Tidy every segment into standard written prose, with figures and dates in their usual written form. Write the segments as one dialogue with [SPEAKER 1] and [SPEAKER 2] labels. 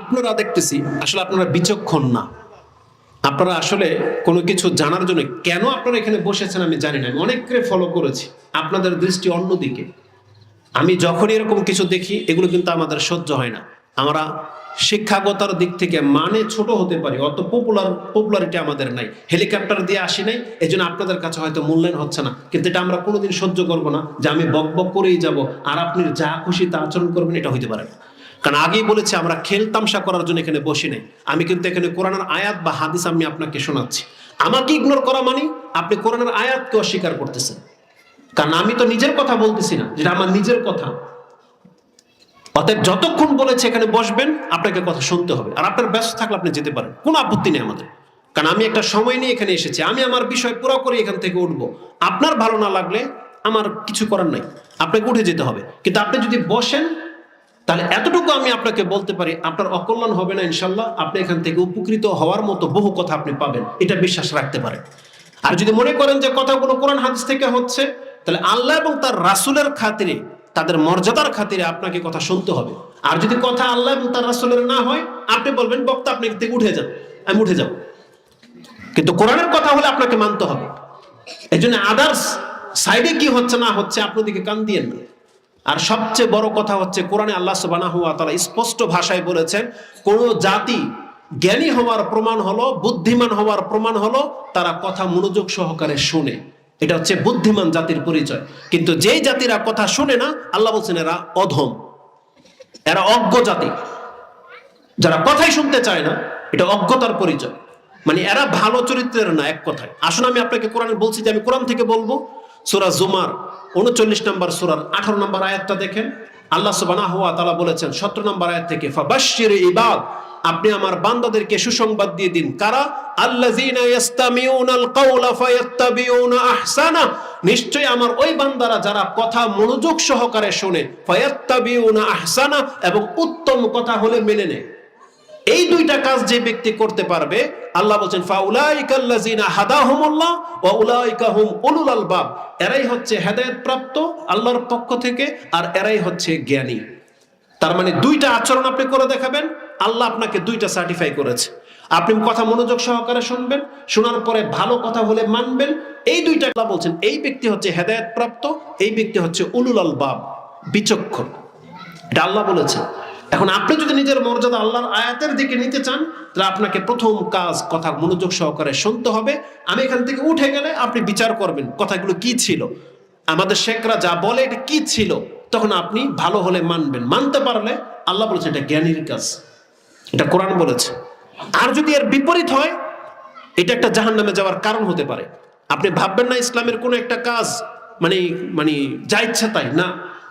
[SPEAKER 1] আপনারা দেখতেছি আসলে আপনারা বিচক্ষণ না। আপনারা আসলে কোনো কিছু জানার জন্য কেন আপনারা এখানে বসেছেন আমি জানি না। আমি অনেককে ফলো করেছি, আপনাদের দৃষ্টি অন্যদিকে। আমি যখন এরকম কিছু দেখি এগুলো কিন্তু আমাদের সহ্য হয় না। আমরা শিক্ষাগতার দিক থেকে মানে ছোট হতে পারি, অত পপুলারিটি আমাদের নাই, হেলিকপ্টার দিয়ে আসি নাই, এই জন্য আপনাদের কাছে হয়তো মূল্যায়ন হচ্ছে না। কিন্তু এটা আমরা কোনোদিন সহ্য করবো না যে আমি বক বক করেই যাব আর আপনি যা খুশি তা আচরণ করবেন, এটা হইতে পারে না। কারণ আগেই বলেছি আমরা খেলতামশা করার জন্য এখানে বসি নাই। আমি কিন্তু এখানে কোরআনের আয়াত বা হাদিস আমি আপনাকে শোনাচ্ছি। আমাকে ইগনোর করা মানে আপনি কোরআনের আয়াতকে অস্বীকার করতেছেন। কারণ আমি তো নিজের কথা বলতেছি না, যেটা আমার নিজের কথা। অতএব যতক্ষণ বলেছে এখানে বসবেন, আপনাকে কথা শুনতে হবে। আর আপনার ব্যস্ত থাকলে আপনি যেতে পারেন, কোনো আপত্তি নেই আমাদের। কারণ আমি একটা সময় নিয়ে এখানে এসেছি, আমি আমার বিষয় পুরো করে এখান থেকে উঠবো। আপনার ভালো না লাগলে আমার কিছু করার নাই, আপনাকে উঠে যেতে হবে। কিন্তু আপনি যদি বসেন তাহলে এতটুকু আমি আপনাকে বলতে পারি, আপনার অকল্যাণ হবে না ইনশাল্লাহ। আপনি এখান থেকে উপকৃত হওয়ার মতো বহু কথা আপনি পাবেন, এটা বিশ্বাস রাখতে পারেন। আর যদি মনে করেন যে কথাগুলো কোরআন হাদিস থেকে হচ্ছে, তাহলে আল্লাহ এবং তার রাসূলের খাতিরে, তাদের মর্যাদার খাতিরে আপনাকে কথা শুনতে হবে। আর যদি কথা আল্লাহ এবং তার রাসূলের না হয়, আপনি বলবেন বক্তা আপনি থেকে উঠে যান, আমি উঠে যাব। কিন্তু কোরআনের কথা হলে আপনাকে মানতে হবে। এই জন্য আদার্স সাইডে কি হচ্ছে না হচ্ছে আপনার দিকে কান দিয়েন না। আর সবচেয়ে বড় কথা হচ্ছে, কোরআনে আল্লাহ সুবহানাহু ওয়া তাআলা স্পষ্ট ভাষায় বলেছেন, কোন জাতি জ্ঞানী হওয়ার প্রমাণ হলো, বুদ্ধিমান হওয়ার প্রমাণ হলো তারা কথা মনোযোগ সহকারে শুনে। এটা হচ্ছে বুদ্ধিমান জাতির পরিচয়। কিন্তু যেই জাতিরা কথা শুনে না, আল্লাহ বলছেন এরা অধম, এরা অজ্ঞ জাতি। যারা কথাই শুনতে চায় না, এটা অজ্ঞতার পরিচয়। মানে এরা ভালো চরিত্রের না, এক কথায়। আসুন আমি আপনাকে কোরআনে বলছি যে আমি কোরআন থেকে বলবো। সূরা জুমার 39 নম্বর সূরার 18 নম্বর আয়াতটা দেখেন। আল্লাহ সুবহানাহু ওয়া তাআলা বলেছেন 17 নম্বর আয়াত থেকে, ফাবাশশির ইবাদ, আপনি আমার বান্দাদেরকে সুসংবাদ দিয়ে দিন। কারা? আল্লাযীনা ইয়াস্তামিউনাল কাওলা ফায়াত্তাবিউনা আহসানা, নিশ্চয়ই আমার ওই বান্দারা যারা কথা মনোযোগ সহকারে শুনে, ফায়াত্তাবিউনা আহসানা, এবং উত্তম কথা হলে মেনে নেয়। এই দুইটা কাজ যে ব্যক্তি করতে পারবে, আল্লাহ বলছেন ফাউলাইকাল্লাযিনা হাদাহুমুল্লাহ ওয়া উলাইকা হুম উলুল আলবাব, এরাই হচ্ছে হেদায়েত প্রাপ্ত আল্লাহর পক্ষ থেকে, আর এরাই হচ্ছে জ্ঞানী। তার মানে দুইটা আচরণ আপনি করে দেখাবেন, আল্লাহ আপনাকে দুইটা সার্টিফাই করেছে। আপনি কথা মনোযোগ সহকারে শুনবেন, শোনার পরে ভালো কথা হলে মানবেন। এই দুইটা আল্লাহ বলছেন এই ব্যক্তি হচ্ছে হেদায়েত প্রাপ্ত, এই ব্যক্তি হচ্ছে উলুল আলবাব, বিচক্ষণ। এটা আল্লাহ বলেছেন। এখন আপনি যদি নিজের মর্যাদা আল্লাহর আয়াতের দিকে নিতে চান, তাহলে আপনাকে প্রথম কাজ কথা মনোযোগ সহকারে শুনতে হবে। আমি এখান থেকে উঠে গেলে আপনি বিচার করবেন কথাগুলো কি ছিল, আমাদের শেখরা যা বলে এটা কি ছিল। তখন আপনি ভালো হলে মানবেন, মানতে পারলে আল্লাহ বলেছে এটা জ্ঞানীর কাজ, এটা কোরআন বলেছে। আর যদি এর বিপরীত হয়, এটা একটা জাহান্নামে যাওয়ার কারণ হতে পারে। আপনি ভাববেন না ইসলামের কোনো একটা কাজ মানে মানে যা ইচ্ছা তাই না।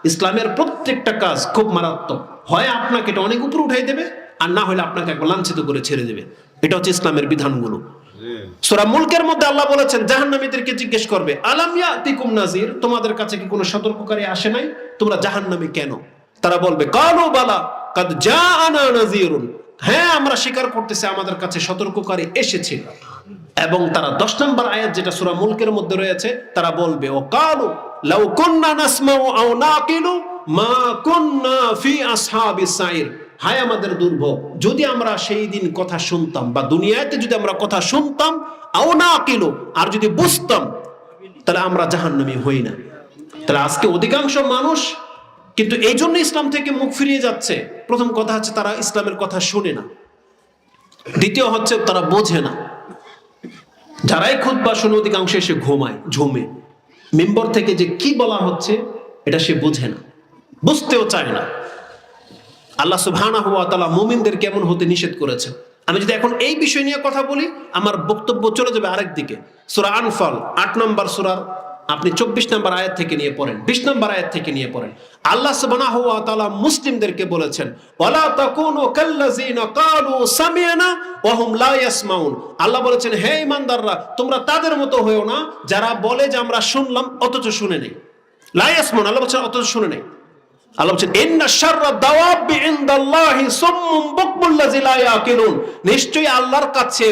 [SPEAKER 1] ইসলামের প্রত্যেকটা কাজ খুব মারাত্মক। হয় আপনাকে এটা অনেক উপরে উঠাই দেবে, আর না হলে আপনাকে একবার লাঞ্ছিত করে ছেড়ে দেবে। এটা হচ্ছে ইসলামের বিধানগুলো। সূরা মুলকের মধ্যে আল্লাহ বলেছেন জাহান্নামীদেরকে জিজ্ঞেস করবে, আলাম ইয়াতিকুম নাযির, তোমাদের কাছে কি কোনো সতর্ককারী আসে নাই? তোমরা জাহান্নামী কেন? তারা বলবে কালু বালা কাদ জাআনা নাযিরুন, হ্যাঁ আমরা স্বীকার করতেছি আমাদের কাছে সতর্ককারী এসেছে। এবং তারা 10 নম্বর আয়াত যেটা সূরা মুলকের মধ্যে রয়েছে, তারা বলবে ও কালু লাউ কুননা নাসমাউ আও নাকিলু মা কুননা ফি আসহাবিস সাইর, হায় আমাদের দুর্ভোগ, যদি আমরা সেই দিন কথা শুনতাম, বা দুনিয়াতে যদি আমরা কথা শুনতাম, আও নাকিলু, আর যদি বুঝতাম, তাহলে আমরা জাহান্নামী হই না। তাহলে আজকে অধিকাংশ মানুষ কিন্তু এই জন্য ইসলাম থেকে মুখ ফিরিয়ে যাচ্ছে। প্রথম কথা হচ্ছে তারা ইসলামের কথা শুনে না, দ্বিতীয় হচ্ছে তারা বোঝে না। যারাই খুতবা শুনে অধিকাংশ এসে ঘুমায়, ঝুমে। মিম্বর থেকে যে কি বলা হচ্ছে এটা সে বোঝে না, বুঝতেও চায় না। আল্লাহ সুবহানাহু ওয়া তাআলা মুমিনদের কেমন হতে নিষেধ করেছেন। আমি যদি এখন এই বিষয় নিয়ে কথা বলি, আমার বক্তব্য চলে যাবে আরেক দিকে। সূরা আনফাল 8 নম্বর সূরার আপনি 24 নম্বর আয়াত থেকে নিয়ে পড়েন, 20 নম্বর আয়াত থেকে নিয়ে পড়েন। আল্লাহ সুবহানাহু ওয়া তাআলা মুসলিমদেরকে বলেছেন, ওয়ালা তাকুনু কাল্লাযিনা ক্বালু সামি'না ওয়া হুম লা ইয়াসমাউন। আল্লাহ বলেছেন হে ঈমানদাররা, তোমরা তাদের মতো হয়ো না যারা বলে যে আমরা শুনলাম অথচ শুনে নেই। লা ইয়াসমাউন, আল্লাহ বলেছেন অথচ শুনে নেই। আল্লাহ বলেছেন ইন্না শাররা দাওয়াবি ইনদাল্লাহি সুম্মুম বুকমুল লাযী লা ইয়াকিলুন, নিশ্চয়ই আল্লাহর কাছে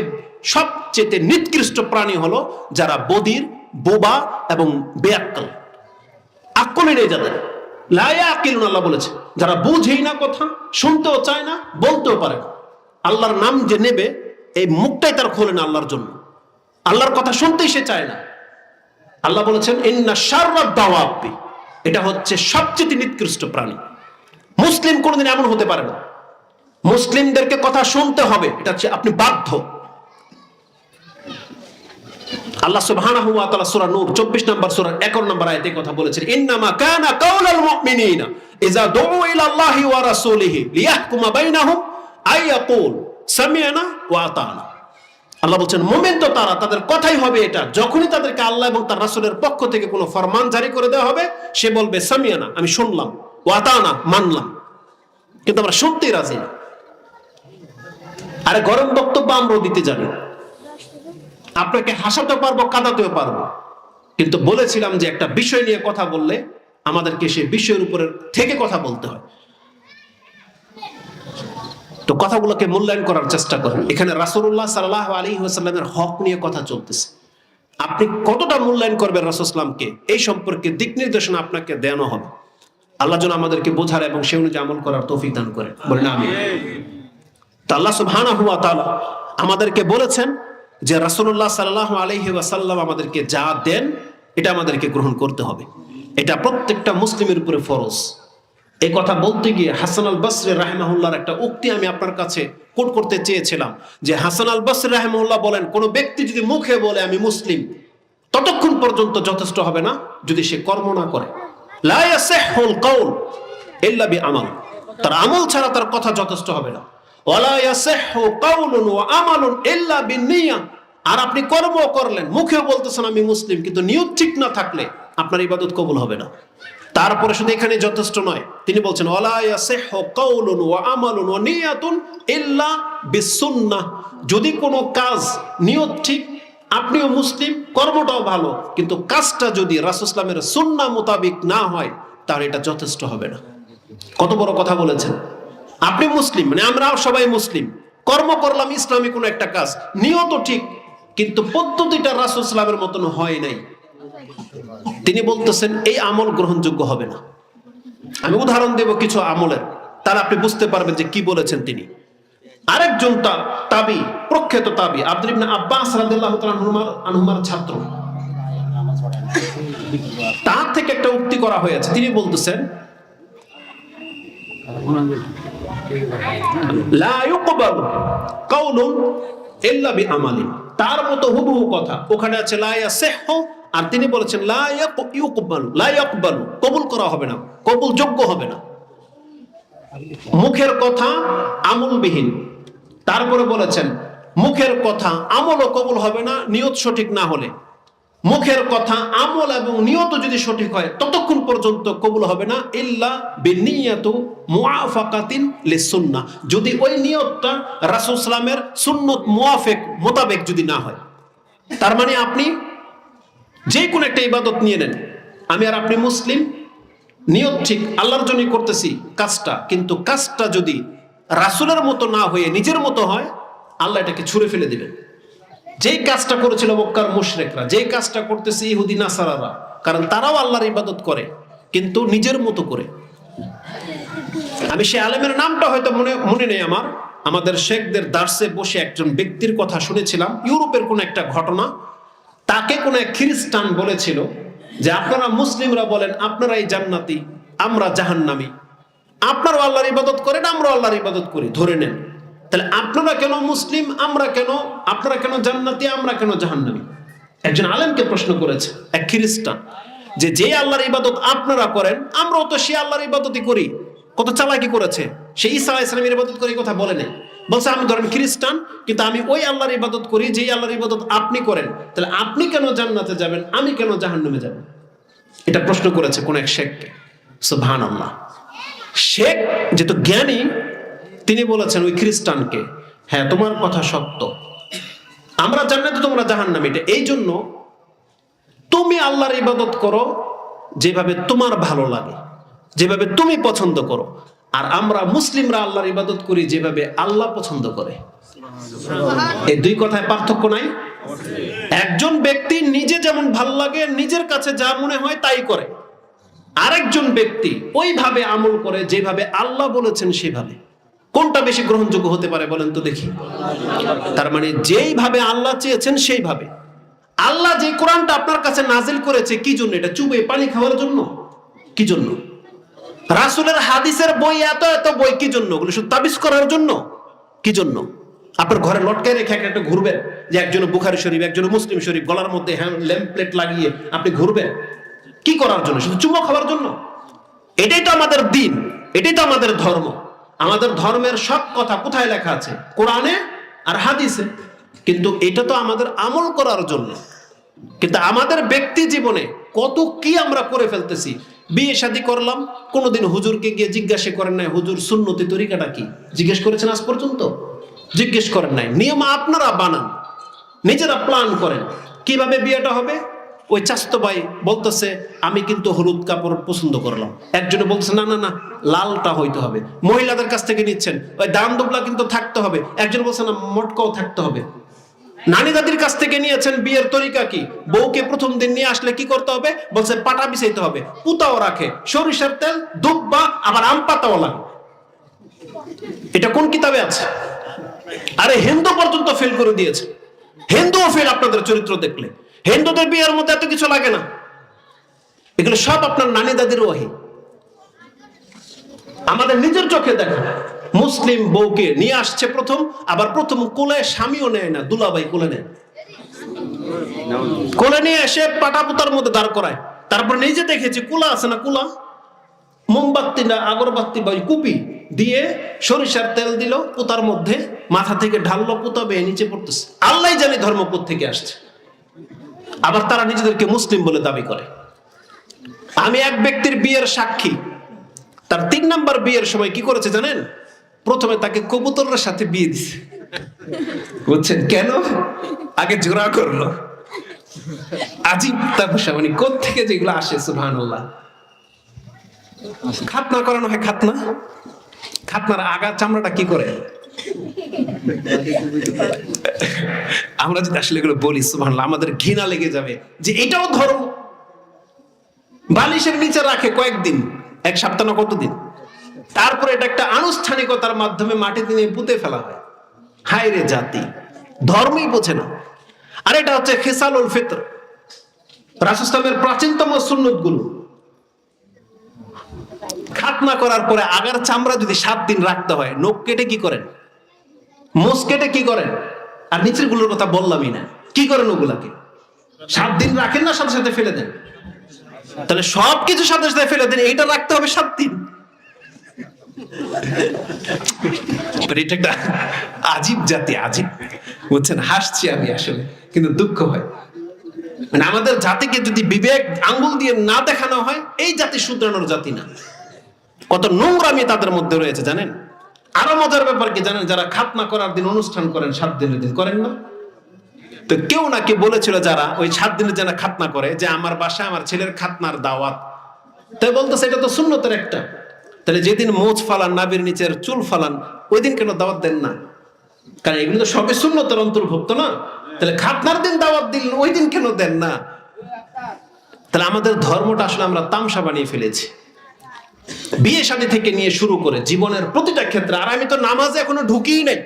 [SPEAKER 1] সবচেয়ে নিকৃষ্ট প্রাণী হলো যারা বধির, বোবা এবং বেআক্কেল, আকল নেই যাদের। লা ইয়াকিলুন, আল্লাহ বলেছে যারা বুঝেই না কথা, শুনতেও চায় না, বলতেও পারে না। আল্লাহর নাম যে নেবে এই মুখটাই তার খোলে না আল্লাহর জন্য, আল্লাহর কথা শুনতেই সে চায় না। আল্লাহ বলেছেন ইন্না শাররাদ দাওয়াবি, এটা হচ্ছে সবচেয়ে নিকৃষ্ট প্রাণী। মুসলিম কোনোদিন এমন হতে পারে না। মুসলিমদেরকে কথা শুনতে হবে, এটা হচ্ছে আপনি বাধ্য। আল্লাহ সুবহানাহু ওয়া তাআলা সূরা নূর 24 নম্বর সূরার 11 নম্বর আয়াতে কথা বলেছেন ইন্নামা কানা কাউলাল মুমিনিনা ইযা দুউ ইলা আল্লাহি ওয়া রাসূলিহি লিয়াহকুমা বাইনাহুম আইয়াকুল সামি'না ওয়া আতা'না। আল্লাহ বলেন মুমিন তো তারা, তাদের কথাই হবে এটা যখনই তাদেরকে আল্লাহ এবং তার রাসূলের পক্ষ থেকে কোনো ফরমান জারি করে দেওয়া হবে, সে বলবে সামি'না, আমি শুনলাম, ওয়া আতা'না, মানলাম। কিন্তু আমরা শুনতেই রাজি না। আরে গরম বক্তব্য আমরাও দিতে জানি, আপনাকে হাসাতে পারবো, কাঁদাতেও পারবো, কিন্তু বলেছিলাম যে একটা বিষয় নিয়ে কথা বললে আমাদেরকে সেই বিষয়ের উপরে থেকে কথা বলতে হয়। তো কথাগুলোকে মূল্যায়ন করার চেষ্টা করেন। এখানে রাসূলুল্লাহ সাল্লাল্লাহু আলাইহি ওয়াসাল্লামের হক নিয়ে কথা চলতেছে, আপনি কতটা মূল্যায়ন করবেন রাসূল সাল্লামকে, এই সম্পর্কে দিক নির্দেশনা আপনাকে দেওয়া হবে। আল্লাহ যেন আমাদেরকে বোঝার এবং সেই অনুযায়ী আমল করার তৌফিক দান করেন, বলেন আমিন। তো আল্লাহ সুবহানাহু ওয়া তাআলা আমাদেরকে বলেছেন যে রাসূলুল্লাহ সাল্লাল্লাহু আলাইহি ওয়াসাল্লাম আমাদেরকে যা দেন এটা আমাদেরকে গ্রহণ করতে হবে, এটা প্রত্যেকটা মুসলিমের উপরে ফরজ। এই কথা বলতে গিয়ে হাসান আল বসরি রাহিমাহুল্লাহর একটা উক্তি আমি আপনার কাছে কোট করতে চেয়েছিলাম, যে হাসান আল বসরি রাহিমাহুল্লাহ বলেন কোন ব্যক্তি যদি মুখে বলে আমি মুসলিম, ততক্ষণ পর্যন্ত যথেষ্ট হবে না যদি সে কর্ম না করে। লা ইয়াসিহুল কাউল ইল্লা বিআমাল, তার আমল ছাড়া তার কথা যথেষ্ট হবে না। ওয়ালা ইয়াসিহু কাউলুন ওয়া আমালুন ইল্লা বিন্নিয়া, আর আপনি কর্ম করলেন, মুখে বলতেছেন আমি মুসলিম, কিন্তু নিয়ত ঠিক না থাকলে আপনার ইবাদত কবুল হবে না। তারপরে শুধু এখানে যথেষ্ট নয়, তিনি বলছেন ওয়ালা ইয়াসিহু কাউলুন ওয়া আমালুন ওয়া নিয়াতুন ইল্লা বিসুন্নাহ, যদি কোনো কাজ নিয়ত ঠিক, আপনিও মুসলিম, কর্মটাও ভালো, কিন্তু কাজটা যদি রাসূল সাল্লাল্লাহু আলাইহি ওয়াসাল্লামের সুন্নাহ মোতাবেক না হয়, তাহলে এটা যথেষ্ট হবে না। কত বড় কথা বলেছেন। আপনি মুসলিম, মানে আমরাও সবাই মুসলিম, কর্ম করলাম ইসলামী কোন একটা কাজ, নিয়ত ঠিক, কিন্তু পদ্ধতিটা রাসূল সাল্লাল্লাহু আলাইহি ওয়াসাল্লামের মতন হয় নাই, তিনি বলতেছেন এই আমল গ্রহণযোগ্য হবে না। আমি উদাহরণ দেব কিছু আমলের, তাহলে আপনি বুঝতে পারবেন যে কি বলেছেন তিনি। আরেকজন তাবি, প্রখ্যাত তাবি আব্দুল্লাহ ইবনে আব্বাস রাদিয়াল্লাহু তাআলা আনহুমার ছাত্র, তার থেকে একটা উক্তি করা হয়েছে। তিনি বলতেছেন লা ইউকবালু কাউলুন ইল্লা বিআমালিন, তার মতো হুবহু কথা ওখানে আছে লা ইয়াসিহু, আর তিনি বলেছেন লা ইউকবালু, লা ইয়াকবালু, কবুল করা হবে না, কবুল যোগ্য হবে না। মুখের কথা আমলবিহীন, তারপরে বলেছেন মুখের কথা আমলও কবুল হবে না নিয়ত সঠিক না হলে। মুখের কথা আমল এবং নিয়ত যদি সঠিক হয় ততক্ষণ পর্যন্ত কবুল হবে না, ইল্লা বিনিয়াতু মুআফাকাতিন লিসুন্নাহ, যদি ওই নিয়তটা রাসূল সাল্লামের সুন্নত মুআফিক মোতাবেক যদি না হয়। তার মানে আপনি যে কোনো একটা ইবাদত নিয়ে নেন, আমি আর আপনি মুসলিম, নিয়ত ঠিক, আল্লাহর জন্যই করতেছি কাজটা, কিন্তু কাজটা যদি রাসূলের মতো না হয়ে নিজের মতো হয়, আল্লাহ এটাকে ছুঁড়ে ফেলে দিবেন। যেই কাজটা করেছিল মক্কার মুশরিকরা, যেই কাজটা করতেছে ইহুদি নাসারারা, কারণ তারাও আল্লাহর ইবাদত করে কিন্তু নিজের মতো করে। আমি সে আলেমের নামটা হয়তো মনে নেই আমার, আমাদের শেখদের দার্সে বসে একজন ব্যক্তির কথা শুনেছিলাম, ইউরোপের কোন একটা ঘটনা। তাকে কোন এক খ্রিস্টান বলেছিল যে আপনারা মুসলিমরা বলেন আপনারাই জান্নাতি, আমরা জাহান্নামী, আপনারাও আল্লাহর ইবাদত করেন, আমরাও আল্লাহর ইবাদত করি, ধরে নেন, তাহলে আপনারা কেন মুসলিম, আমরা কেন, আপনারা কেন জান্নাতি, আমরা কেন জাহান্নামী? একজন আলেমকে প্রশ্ন করেছে এক খ্রিস্টান, যে আল্লাহর ইবাদত আপনারা করেন, আমরাও তো সে আল্লাহর ইবাদতই করি। কত চালাকি করেছে, সে ঈসা আলাইহিস সালামের ইবাদত করি কথা বলে নাই, বলছে আমি ধরেন খ্রিস্টান, কিন্তু আমি ওই আল্লাহর ইবাদত করি যেই আল্লাহর ইবাদত আপনি করেন, তাহলে আপনি কেন জান্নাতে যাবেন, আমি কেন জাহান্নামে যাব? এটা প্রশ্ন করেছে কোন এক শেখকে। সুবহানাল্লাহ। শেখ যেহেতু জ্ঞানী, তিনি বলেছেন ওই খ্রিস্টানকে, হ্যাঁ তোমার কথা সত্য, আমরা জান্নাতে তোমরা জাহান্নামে, এটা এই জন্য তুমি আল্লাহর ইবাদত করো যেভাবে তোমার ভালো লাগে, যেভাবে তুমি পছন্দ করো, আর আমরা মুসলিমরা আল্লাহর ইবাদত করি যেভাবে আল্লাহ পছন্দ করে। এই দুই কথায় পার্থক্য নাই? একজন ব্যক্তি নিজে যেমন ভালো লাগে, নিজের কাছে যা মনে হয় তাই করে, আরেকজন ব্যক্তি ওইভাবে আমল করে যেভাবে আল্লাহ বলেছেন সেভাবে, কোনটা বেশি গ্রহণযোগ্য হতে পারে বলেন তো দেখি? তার মানে যেইভাবে আল্লাহ চেয়েছেন সেইভাবে। আল্লাহ যে কোরআনটা আপনার কাছে নাজিল করেছে কি জন্য? এটা চুবে পানি খাওয়ার জন্য? কি জন্য? রাসূলের হাদিসের বই এত এত বই কি জন্য? ওগুলো শুধু তাবিজ করার জন্য? কি জন্য? আপনার ঘরে লটকায় রেখে একটা ঘুরবেন যে একজন বুখারী শরীফ, একজন মুসলিম শরীফ, গলার মধ্যে ল্যাম্পপ্লেট লাগিয়ে আপনি ঘুরবেন কি করার জন্য? শুধু চুমো খাওয়ার জন্য? এটাই তো আমাদের দিন, এটাই তো আমাদের ধর্ম। আমাদের ধর্মের সব কথা কোথায় লেখা আছে? কোরআনে আর হাদিসে। কিন্তু এটা তো আমাদের আমল করার জন্য। কিন্তু আমাদের ব্যক্তি জীবনে কত কি আমরা করে ফেলতেছি। বিয়ে শাদী করলাম, কোনোদিন হুজুরকে গিয়ে জিজ্ঞাসা করেন নাই হুজুর সুন্নতি তরিকাটা কি? জিজ্ঞেস করেছেন আজ পর্যন্ত? জিজ্ঞেস করেন নাই। নিয়ম আপনারা বানান, নিজেরা প্ল্যান করেন কিভাবে বিয়েটা হবে। ওই চাস্তো ভাই বলতেছে আমি কিন্তু হলুদ কাপড় পছন্দ করলাম, একজনে বলতেছে না না না লালটা হইতে হবে। মহিলাদের কাছ থেকে নিচ্ছেন ওই দাম দুবলা কিন্তু থাকতে হবে, একজন বলছে না মটকাও থাকতে হবে। নানি দাদির কাছ থেকে নিয়েছেন বিয়ের তরিকা কি? বউকে প্রথম দিন নিয়ে আসলে কি করতে হবে? বলছে পাটা বিছাইতে হবে, পুতাও রাখে, সরিষার তেল, দুব্বা, আবার আম পাতাও লাগে। এটা কোন কিতাবে আছে? আরে হিন্দু পর্যন্ত ফেল করে দিয়েছে। হিন্দুও ফেল আপনাদের চরিত্র দেখলে। হিন্দুদের বিয়ের মধ্যে এত কিছু লাগে না, এগুলো সব আপনার নানি দাদির ওয়াহি। আমাদের নিজের চোখে দেখা, মুসলিম বউকে নিয়ে আসছে প্রথম, আবার প্রথম কোলে স্বামীও নেয় না, দুলাভাই কোলে নেয়। কোলে নিয়ে এসে পাটাপুতার মধ্যে দাঁড় করায়, তারপর নিজে দেখেছি কুলা আছে না, কুলা মোমবাতি না আগরবাতি বা কুপি দিয়ে সরিষার তেল দিল পুতার মধ্যে, মাথা থেকে ঢাললো, পুতা বেয়ে নিচে পড়তেছে। আল্লাহ জানি ধর্ম থেকে আসছে। আবার তারা নিজেদেরকে মুসলিম বলে দাবি করে। আমি এক ব্যক্তির বিয়ের সাক্ষী। তার 3 নাম্বার বিয়ের সময় কি করেছে জানেন? প্রথমে তাকে কবুতরের সাথে বিয়ে দিছে। বুঝছেন কেন? আগে জোড়া করলো। আজীব তাপসা, মানে কোত্থেকে যেগুলো আসে সুবহানাল্লাহ। খাতনা করানো হয়, খাতনা। খাতনার আগা চামড়াটা কি করে? আমরা যদি আসলে এগুলো বলি সুবহানাল্লাহ আমাদের ঘৃণা লেগে যাবে যে এটাও ধর্ম। বালিশের নিচে রাখে কয়েকদিন, 1 সপ্তাহ না কতদিন, তারপরে এটা একটা আনুষ্ঠানিকতার মাধ্যমে মাটিতে নিয়ে পুঁতে ফেলা হয়। হায় রে জাতি, ধর্মই বোঝে না। আর এটা হচ্ছে খিসালুল ফিতর, রাসূল ইসলামের প্রাচীনতম সুন্নত গুলো। খাতনা করার পরে আগার চামড়া যদি 7 দিন রাখতে হয়, নখ কেটে কি করেন? মোষ কেটে কি করেন? আর নিচের গুলোর কথা বললামই না, কি করেন ওগুলাকে? 7 দিন রাখেন না সাথে সাথে ফেলে দেন? তাহলে সবকিছু সাথে সাথে ফেলে দেন, এইটা রাখতে হবে 7 দিন। এটা একটা আজীব জাতি, আজীব। বুঝছেন, হাসছি আমি আসলে, কিন্তু দুঃখ হয়। মানে আমাদের জাতিকে যদি বিবেক আঙ্গুল দিয়ে না দেখানো হয়, এই জাতি শুধরানোর জাতি না। কত নোংরামি তাদের মধ্যে রয়েছে জানেন? আরো মজার ব্যাপার কি জানেন? যারা খাতনা করার দিন অনুষ্ঠান করেন, 7 দিনের দিন করেন না? তো কেউ নাকি বলেছিল যারা ওই 7 দিনের জন্য খাতনা করে যে আমার বাসায় আমার ছেলের খাতনার দাওয়াত। তাই বলতেছে এটা তো সুন্নতের একটা। তাহলে যেদিন মোচ ফালান, নাভির নিচের চুল ফালান, ওই দিন কেন দাওয়াত দেন না? কারণ এগুলো তো সবই সুন্নতের অন্তর্ভুক্ত না। তাহলে খাতনার দিন দাওয়াত দিলেন, ওই দিন কেন দেন না? তাহলে আমাদের ধর্মটা আসলে আমরা তামসা বানিয়ে ফেলেছি, বিয়ে শাদী থেকে নিয়ে শুরু করে জীবনের প্রতিটা ক্ষেত্রে। আর আমি তো নামাজে এখনো ঢুকিই নাই।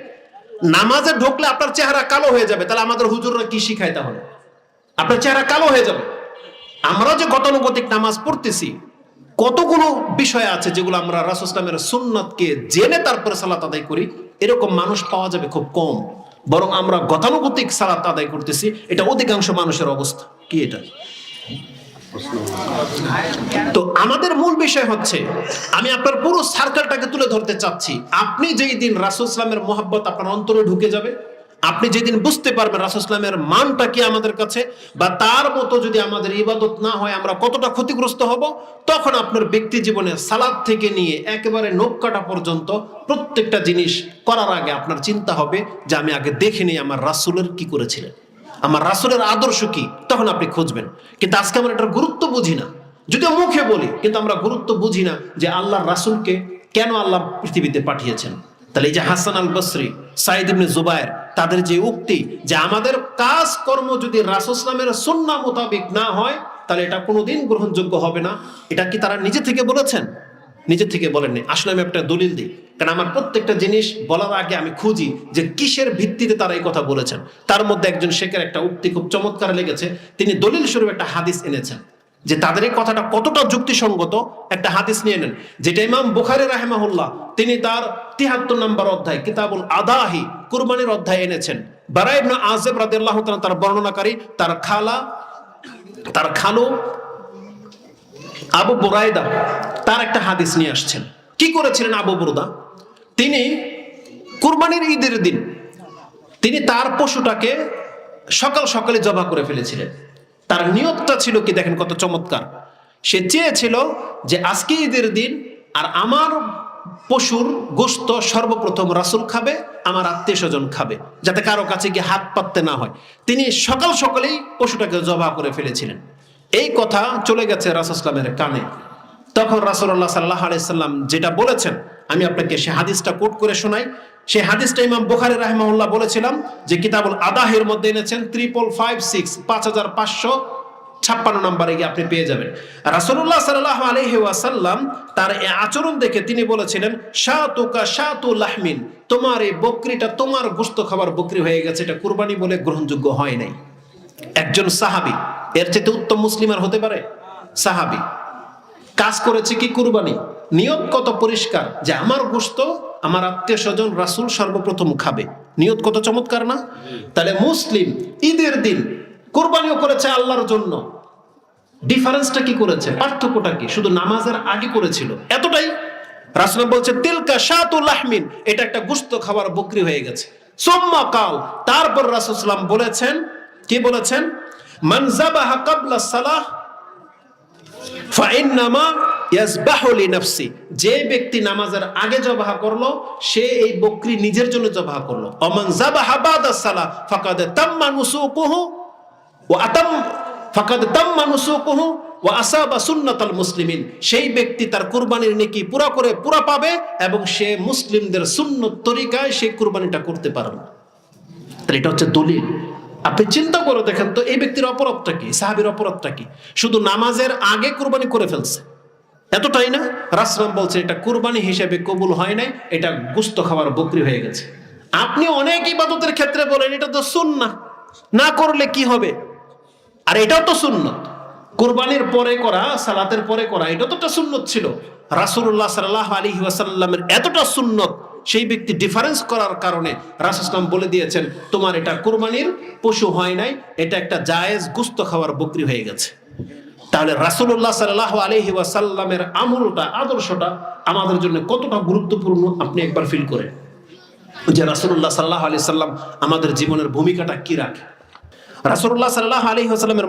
[SPEAKER 1] নামাজে ঢুকলে আপনার চেহারা কালো হয়ে যাবে। তাহলে আমাদের হুজুররা কি শিখায়? তাহলে আপনার চেহারা কালো হয়ে যাবে। আমরা যে গতানুগতিক নামাজ পড়তেছি, কতগুলো বিষয় আছে যেগুলো আমরা রাসূল ইসলামের সুন্নাতকে জেনে তারপরে সালাত আদায় করি, এরকম মানুষ পাওয়া যাবে খুব কম। বরং আমরা গতানুগতিক সালাত আদায় করতেছি, এটা অধিকাংশ মানুষের অবস্থা। কি এটা? তো আমাদের মূল বিষয় হচ্ছে, আমি আপনার পুরো সার্কেলটাকে তুলে ধরতে চাচ্ছি। আপনি যেই দিন রাসূল ইসলামের মহব্বত আপনার অন্তরে ঢুকে যাবে, আপনি যেদিন বুঝতে পারবেন রাসূল ইসলামের মানটা কি আমাদের কাছে, বা তার মতো যদি আমাদের ইবাদত না হয় আমরা কতটা ক্ষতিগ্রস্ত হব, তখন আপনার ব্যক্তি জীবনে সালাত থেকে নিয়ে একেবারে নখ কাটা পর্যন্ত প্রত্যেকটা জিনিস করার আগে আপনার চিন্তা হবে যে আমি আগে দেখে নিই আমার রাসূলের কি করেছিলেন, আমার রাসূলের আদর্শ কি। তখন আপনি খুঁজবেন। কিন্তু আজকে আমরা এটার গুরুত্ব বুঝি না, যদিও মুখে বলি, কিন্তু আমরা গুরুত্ব বুঝি না যে আল্লাহর রাসূলকে কেন আল্লাহ পৃথিবীতে পাঠিয়েছেন। তাহলে এই যে হাসান আল বসরি, সাইদ ইবনে জুবায়ের, তাদের যে উক্তি যে আমাদের কাজ কর্ম যদি রাসূল ইসলামের সুন্নাহ মোতাবেক না হয়, তাহলে এটা কোনোদিন গ্রহণযোগ্য হবে না। এটা কি তারা নিজে থেকে বলেছেন? নিজে থেকে বলেননি। আসলে আমি একটা দলিল দিই, কারণ আমার প্রত্যেকটা জিনিস বলার আগে আমি খুঁজি যে কিসের ভিত্তিতে তারা এই কথা বলেছেন। তার মধ্যে একজন শেখের একটা উক্তি খুব চমৎকার লেগেছে। তিনি দলিল স্বরূপ একটা হাদিস এনেছেন যে তাদের এই কথাটা কতটা যুক্তিসঙ্গত। একটা হাদিস নিয়ে নেন, যেটা ইমাম বুখারী রাহিমাহুল্লাহ তিনি তার ৭৩ নম্বর অধ্যায় কিতাবুল আদাহি কুরবানির অধ্যায় এনেছেন। বারা ইবনে আযিব রাদিয়াল্লাহু তাআলা তার বর্ণনাকারী, তার খালু আবু বুরাইদা তার একটা হাদিস নিয়ে আসছেন। কি করেছিলেন আবু বুরদা? তিনি কুরবানির ঈদের দিন তিনি তার পশুটাকে সকাল সকালে জবাই করে ফেলেছিলেন। তার নিয়তটা ছিল কি, দেখেন কত চমৎকার। সে চেয়েছিল যে আজকে ঈদের দিন, আর আমার পশুর গোশত সর্বপ্রথম রাসূল খাবে, আমার আত্মীয় স্বজন খাবে, যাতে কারো কাছে গিয়ে হাত পাততে না হয়। তিনি সকাল সকালেই পশুটাকে জবাই করে ফেলেছিলেন। এই কথা চলে গেছে রাসূল সাল্লাল্লাহু আলাইহি ওয়াসাল্লামের কানে। তখন রাসূলুল্লাহ সাল্লাল্লাহু আলাইহি ওয়াসাল্লাম যেটা বলেছেন, আমি আপনাকে সে হাদিসটা কোট করে শোনাই। সেই হাদিসটা ইমাম বুখারী রাহিমাহুল্লাহ বলেছিলাম যে কিতাবুল আদাহের মধ্যে এনেছেন 5556 নম্বরে গিয়ে আপনি পেয়ে যাবেন। রাসূলুল্লাহ সাল্লাল্লাহু আলাইহি ওয়াসাল্লাম তার এই আচরণ দেখে তিনি বলেছিলেন, শাতুকা শাতু লাহমিন, তোমার এই বকরিটা তোমার গোশত খাবার বকরি হয়ে গেছে, এটা কুরবানি বলে গ্রহণযোগ্য হয় নাই। একজন সাহাবী, এর চেয়ে উত্তম মুসলিম আর হতে পারে? সাহাবী কাজ করেছে কি কুরবানি, নিয়ত কত পরিষ্কার যে আমার গোশত আমার আত্মীয় স্বজন রাসূল সর্বপ্রথম খাবে। নিয়ত কত চমৎকার না? তাহলে মুসলিম ঈদের দিন কুরবানিও করেছে আল্লাহর জন্য। ডিফারেন্সটা কি করেছে, পার্থক্যটা কি? শুধু নামাজের আগে করেছিল, এতটাই। রাসূল বলছে তিলকা শাতু লাহমিন, এটা একটা গোশত খাবার বকরি হয়ে গেছে। সুম্মা কাল, তারপর রাসূল সাল্লাল্লাহু আলাইহি ওয়াসাল্লাম বলেছেন, কি বলেছেন? মান যাবাহা ক্বাবলা সালাহ ফাইন্নামা ইয়াজবাহু লিনাফসি, যে ব্যক্তি নামাজের আগে জবাহ করলো সে এই বকরি নিজের জন্য জবাহ করলো। ওমান যাবাহা বাদা সালাহ ফাকাদ তাম্মা নুসুকুহু ওয়া আসাবা সুন্নাতাল মুসলিমিন, সেই ব্যক্তি তার কুরবানির নেকি পুরা পাবে এবং সে মুসলিমদের সুন্নত তরিকায় সেই কুরবানিটা করতে পারবে। তাহলে এটা হচ্ছে দলিল। আপনি চিন্তা করে দেখেন তো, এই ব্যক্তির অপরাধটা কি, সাহাবীর অপরাধটা কি? শুধু নামাজের আগে কুরবানি করে ফেলছে, এতটাই না? রাসূল বলছে এটা কুরবানি হিসেবে কবুল হয় নাই, এটা গোশত খাবার বকরি হয়ে গেছে। আপনি অনেক ইবাদতের ক্ষেত্রে বলেন এটা তো সুন্নাহ, না করলে কি হবে? আর এটাও তো সুন্নত, কুরবানির পরে করা, সালাতের পরে করা, এটা তো একটা সুন্নত ছিল। রাসূলুল্লাহ সাল্লাল্লাহু আলাইহি ওয়াসাল্লামের এতটা সুন্নত, সেই ব্যক্তি ডিফারেন্স করার কারণে রাসূল সাল্লাল্লাহু বলে দিয়েছেন তোমার এটা কুরবানির পশু হয় নাই, এটা একটা জায়েজ গোশত খাওয়ার বকরি হয়ে গেছে। তাহলে রাসূলুল্লাহ সাল্লাল্লাহু আলাইহি ওয়াসাল্লামের আমলটা, আদর্শটা আমাদের জন্য কতটা গুরুত্বপূর্ণ আপনি একবার ফিল করেন যে রাসূলুল্লাহ সাল্লাল্লাহু আলাইহি ওয়াসাল্লাম আমাদের জীবনের ভূমিকাটা কি রাখে। রাসূলুল্লাহ সাল্লাল্লাহু আলাইহি ওয়াসাল্লামের